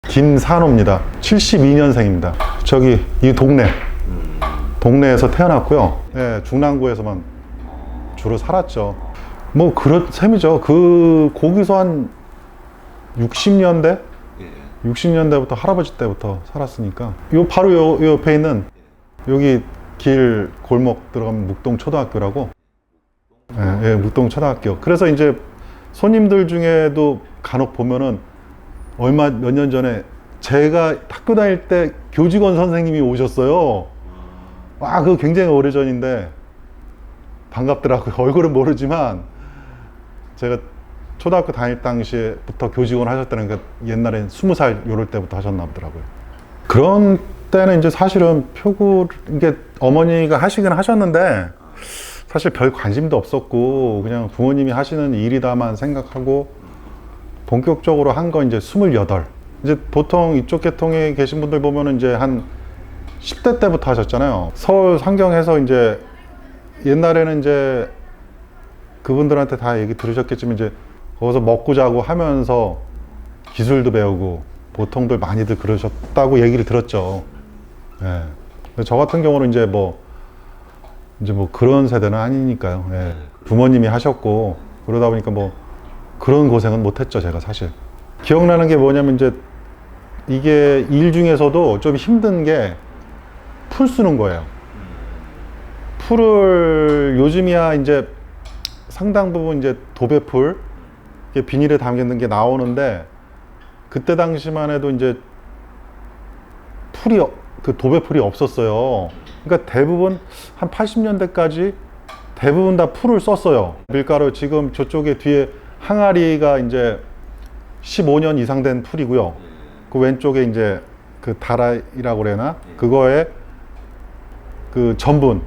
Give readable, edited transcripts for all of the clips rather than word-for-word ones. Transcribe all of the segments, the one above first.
김산호입니다. 72년생입니다. 저기 이 동네에서 태어났고요. 예, 중랑구에서만 주로 살았죠. 뭐 그런 셈이죠. 거기서 한 60년대? 60년대부터 할아버지 때부터 살았으니까. 바로 요 옆에 있는 여기 길 골목 들어가면 묵동초등학교라고. 예, 묵동초등학교. 그래서 이제 손님들 중에도 간혹 보면은 몇 년 전에 제가 학교 다닐 때 교직원 선생님이 오셨어요. 와, 그거 굉장히 오래전인데 반갑더라고요. 얼굴은 모르지만 제가 초등학교 다닐 당시에부터 교직원 하셨다는 게 옛날엔 20살 요럴 때부터 하셨나 보더라고요. 그런 때는 이제 사실은 이게 어머니가 하시긴 하셨는데 사실 별 관심도 없었고 그냥 부모님이 하시는 일이다만 생각하고 본격적으로 한 건 이제 28. 이제 보통 이쪽 계통에 계신 분들 보면은 이제 한 10대 때부터 하셨잖아요. 서울 상경해서 이제 옛날에는 이제 그분들한테 다 얘기 들으셨겠지만 이제 거기서 먹고 자고 하면서 기술도 배우고 보통들 많이들 그러셨다고 얘기를 들었죠. 예. 근데 저 같은 경우는 이제 뭐 그런 세대는 아니니까요. 예. 부모님이 하셨고 그러다 보니까 뭐 그런 고생은 못했죠, 제가 사실. 기억나는 게 뭐냐면 이제 이게 일 중에서도 좀 힘든 게 풀 쓰는 거예요. 풀을 요즘이야 이제 상당 부분 이제 도배풀 비닐에 담겼는 게 나오는데 그때 당시만 해도 이제 도배풀이 없었어요. 그러니까 대부분 한 80년대까지 대부분 다 풀을 썼어요. 밀가루 지금 저쪽에 뒤에 항아리가 이제 15년 이상 된 풀이고요. 그 왼쪽에 이제 그 다라이라고 그래나 그거에 그 전분,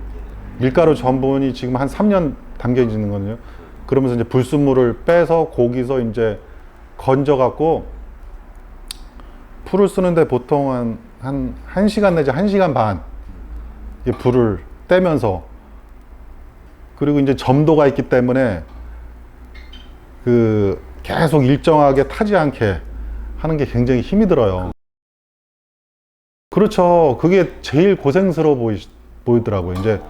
밀가루 전분이 지금 한 3년 담겨지는 거거든요. 그러면서 이제 불순물을 빼서 거기서 이제 건져갖고 풀을 쓰는데 보통 한 1시간 내지 1시간 반 불을 떼면서 그리고 이제 점도가 있기 때문에 계속 일정하게 타지 않게 하는 게 굉장히 힘이 들어요. 그렇죠. 그게 제일 고생스러워 보이더라고요. 이제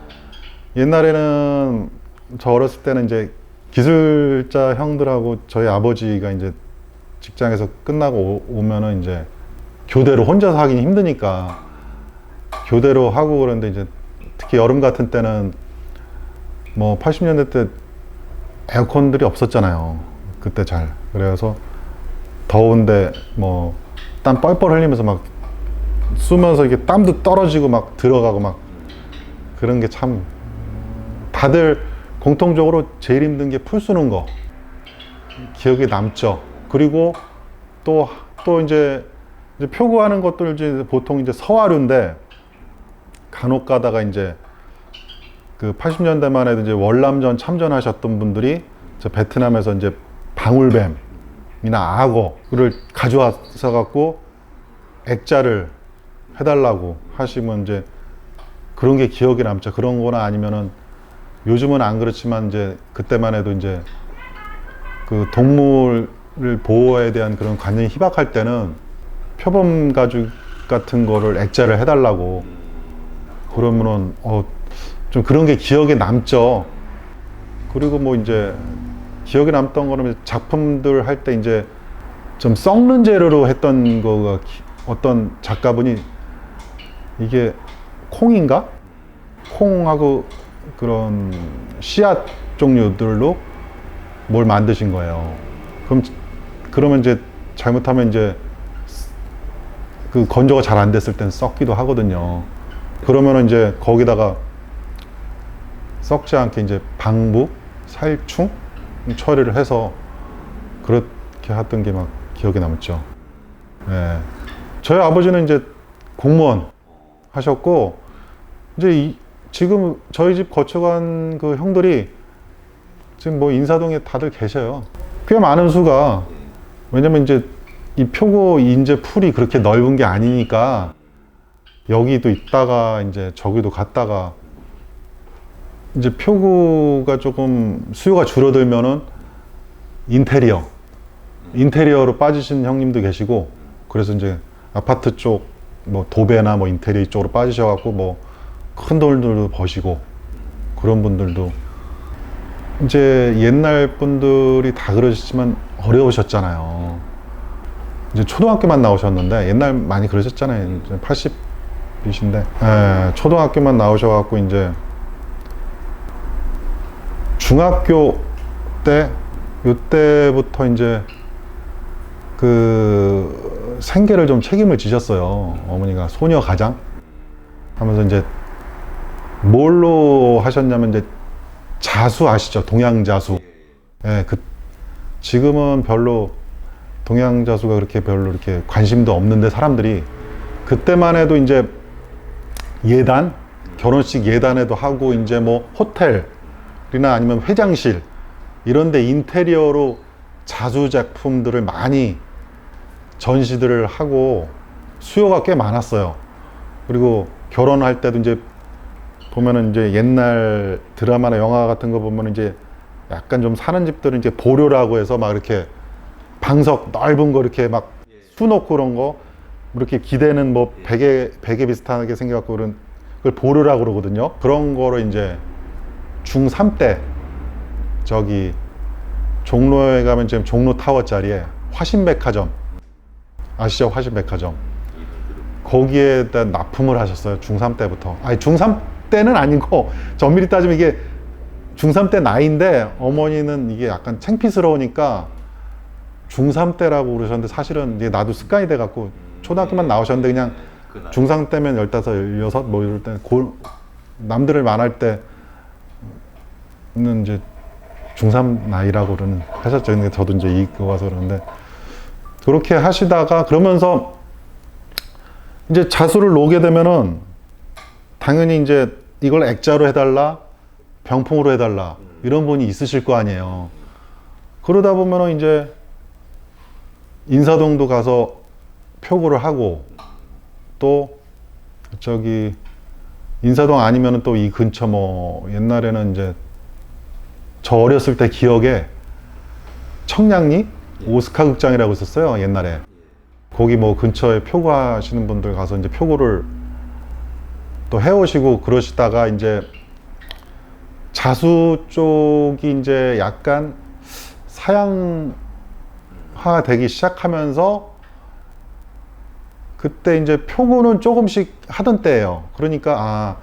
옛날에는 저 어렸을 때는 이제 기술자 형들하고 저희 아버지가 이제 직장에서 끝나고 오면은 이제 교대로 혼자서 하긴 힘드니까 교대로 하고 그러는데 이제 특히 여름 같은 때는 뭐 80년대 때 에어컨들이 없었잖아요. 그때 그래서 더운데 뭐 땀 뻘뻘 흘리면서 막 쑤면서 이게 땀도 떨어지고 막 들어가고 막 그런 게 참 다들 공통적으로 제일 힘든 게 풀 쓰는 거 기억에 남죠. 그리고 또 이제 표구하는 것들 이제 보통 이제 서화류인데 간혹 가다가 이제 그 80년대만 해도 이제 월남전 참전하셨던 분들이 베트남에서 이제 방울뱀이나 악어를 가져와서 갖고 액자를 해달라고 하시면 이제 그런 게 기억에 남죠. 그런 거나 아니면은 요즘은 안 그렇지만 이제 그때만 해도 이제 그 동물을 보호에 대한 그런 관념이 희박할 때는 표범 가죽 같은 거를 액자를 해달라고 그러면은 좀 그런 게 기억에 남죠. 그리고 뭐 이제 기억에 남던 거는 작품들 할 때 이제 좀 썩는 재료로 했던 거가 어떤 작가분이 이게 콩인가? 콩하고 그런 씨앗 종류들로 뭘 만드신 거예요. 그러면 이제 잘못하면 이제 그 건조가 잘 안 됐을 땐 썩기도 하거든요. 그러면은 이제 거기다가 썩지 않게 이제 방부, 살충 처리를 해서 그렇게 했던 게 막 기억에 남죠. 예. 저희 아버지는 이제 공무원 하셨고 이제 지금 저희 집 거쳐간 그 형들이 지금 뭐 인사동에 다들 계셔요. 꽤 많은 수가. 왜냐면 이제 이 표고 인제 풀이 그렇게 넓은 게 아니니까 여기도 있다가 이제 저기도 갔다가 이제 표구가 조금 수요가 줄어들면은 인테리어로 빠지신 형님도 계시고 그래서 이제 아파트 쪽 뭐 도배나 뭐 인테리어 쪽으로 빠지셔갖고 뭐 큰 돈들도 버시고 그런 분들도 이제 옛날 분들이 다 그러셨지만 어려우셨잖아요. 이제 초등학교만 나오셨는데 옛날 많이 그러셨잖아요. 80이신데 초등학교만 나오셔갖고 이제 중학교 때 요때부터 이제 그 생계를 좀 책임을 지셨어요. 어머니가 소녀 가장 하면서 이제 뭘로 하셨냐면 이제 자수 아시죠? 동양자수. 예, 지금은 별로 동양자수가 그렇게 별로 이렇게 관심도 없는데 사람들이 그때만 해도 이제 예단, 결혼식 예단에도 하고 이제 뭐 호텔이나 아니면 회장실 이런데 인테리어로 자수 제품들을 많이 전시들을 하고 수요가 꽤 많았어요. 그리고 결혼할 때도 이제 보면은 이제 옛날 드라마나 영화 같은 거 보면 이제 약간 좀 사는 집들은 이제 보료라고 해서 막 이렇게 방석 넓은 거 이렇게 막 수놓고 그런 거 이렇게 기대는 뭐 베개 비슷하게 생겨갖고 그런 그걸 보료라고 그러거든요. 그런 거로 이제 중3 때 저기 종로에 가면 지금 종로 타워 자리에 화신백화점 아시죠? 화신백화점 거기에다 납품을 하셨어요. 중3 때부터. 아니 중3 때는 아니고 엄밀히 따지면 이게 중3 때 나이인데 어머니는 이게 약간 창피스러우니까 중3 때라고 그러셨는데 사실은 이게 나도 습관이 돼갖고 초등학교만 나오셨는데 그냥 중3 때면 15, 16 뭐 이럴 때 남들을 만날 때는 이제 중3 나이라고 하셨죠. 근데 저도 이제 이거 와서 그러는데 그렇게 하시다가 그러면서 이제 자수를 놓게 되면은 당연히 이제 이걸 액자로 해달라 병풍으로 해달라 이런 분이 있으실 거 아니에요. 그러다 보면은 이제 인사동도 가서 표구를 하고 또 저기 인사동 아니면은 또 이 근처 뭐 옛날에는 이제 저 어렸을 때 기억에 청량리 오스카 극장이라고 있었어요. 옛날에 거기 뭐 근처에 표구하시는 분들 가서 이제 표구를 또 해오시고 그러시다가 이제 자수 쪽이 이제 약간 사양화 되기 시작하면서 그때 이제 표구는 조금씩 하던 때예요. 그러니까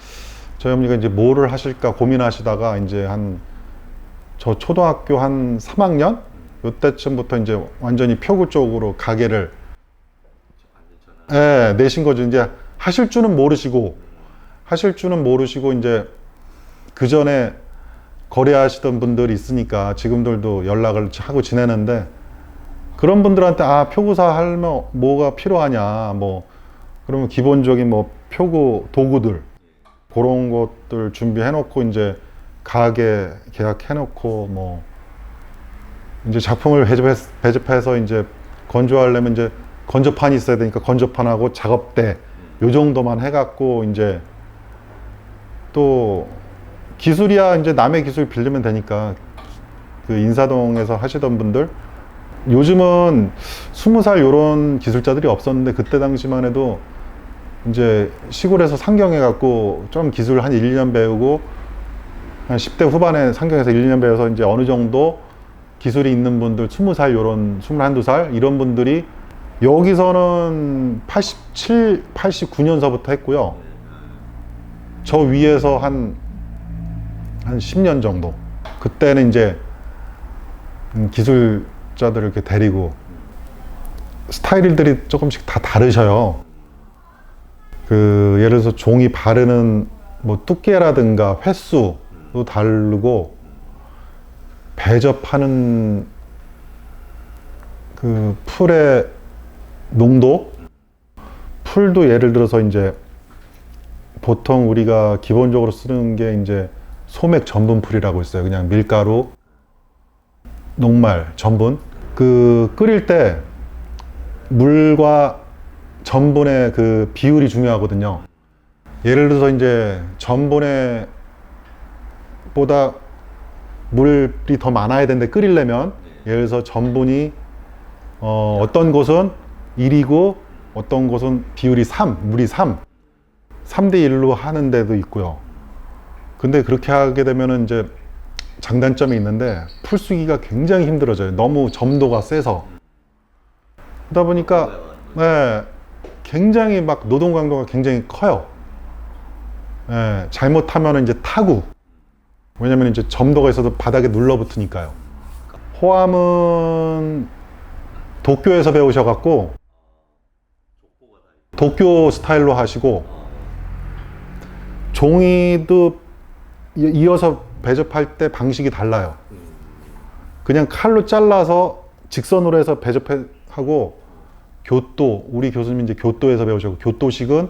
저희 어머니가 이제 뭐를 하실까 고민하시다가 이제 저 초등학교 한 3학년 요때쯤부터 이제 완전히 표구 쪽으로 가게를 내신 거죠. 이제 하실 줄은 모르시고 이제 그 전에 거래하시던 분들이 있으니까 지금들도 연락을 하고 지내는데 그런 분들한테 표구사 하려면 뭐가 필요하냐 뭐 그러면 기본적인 뭐 표구 도구들 그런 것들 준비해 놓고 이제 가게 계약해 놓고 뭐 이제 작품을 배접해서 이제 건조하려면 이제 건조판이 있어야 되니까 건조판하고 작업대 요 정도만 해갖고 이제 또 기술이야 이제 남의 기술 빌리면 되니까 그 인사동에서 하시던 분들 요즘은 20살 요런 기술자들이 없었는데 그때 당시만 해도 이제 시골에서 상경해갖고 좀 기술 한 1, 2년 배우고 한 10대 후반에 상경해서 1, 2년 배워서 이제 어느 정도 기술이 있는 분들 20살 요런 21, 2살 이런 분들이 여기서는 87, 89년서부터 했고요. 저 위에서 한 10년 정도 그때는 이제 기술자들을 이렇게 데리고 스타일들이 조금씩 다 다르셔요. 예를 들어서 종이 바르는 뭐 두께라든가 횟수도 다르고 배접하는 그 풀의 농도? 풀도 예를 들어서 이제 보통 우리가 기본적으로 쓰는 게 이제 소맥 전분풀이라고 있어요. 그냥 밀가루, 녹말, 전분. 끓일 때 물과 전분의 그 비율이 중요하거든요. 예를 들어서 이제 전분에 보다 물이 더 많아야 되는데 끓이려면 예를 들어서 전분이 어떤 곳은 1이고 어떤 곳은 비율이 3, 물이 3대 1로 하는 데도 있고요. 근데 그렇게 하게 되면은 이제 장단점이 있는데 풀쓰기가 굉장히 힘들어져요. 너무 점도가 세서. 그러다 보니까 네, 굉장히 막 노동 강도가 굉장히 커요. 네, 잘못하면 이제 타구. 왜냐면 이제 점도가 있어도 바닥에 눌러붙으니까요. 호암은 도쿄에서 배우셔갖고 도쿄 스타일로 하시고 종이도 이어서 배접할 때 방식이 달라요. 그냥 칼로 잘라서 직선으로 해서 배접하고 교도, 우리 교수님 이제 교도에서 배우셨고 교도식은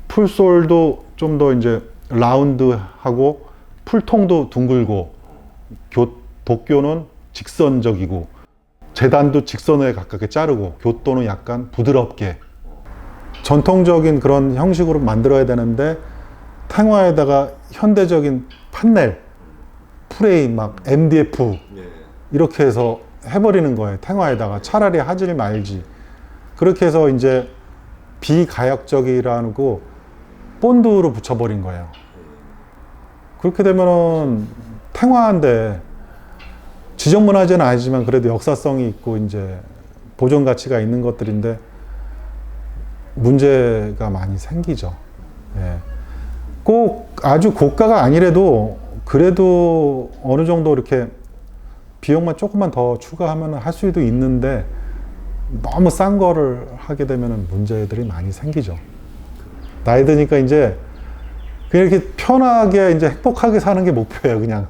풀솔도 좀 더 이제 라운드하고 풀통도 둥글고 도쿄는 직선적이고 재단도 직선에 가깝게 자르고 교도는 약간 부드럽게 전통적인 그런 형식으로 만들어야 되는데 탱화에다가 현대적인 판넬, 프레임, 막 MDF 이렇게 해서 해버리는 거예요. 탱화에다가 차라리 하질 말지. 그렇게 해서 이제 비가역적이라고 본드로 붙여버린 거예요. 그렇게 되면은 탱화인데 지정문화재는 아니지만 그래도 역사성이 있고 이제 보존 가치가 있는 것들인데 문제가 많이 생기죠. 예. 꼭 아주 고가가 아니래도 그래도 어느 정도 이렇게 비용만 조금만 더 추가하면 할 수도 있는데 너무 싼 거를 하게 되면 문제들이 많이 생기죠. 나이 드니까 이제 그냥 이렇게 편하게 이제 행복하게 사는 게 목표예요, 그냥.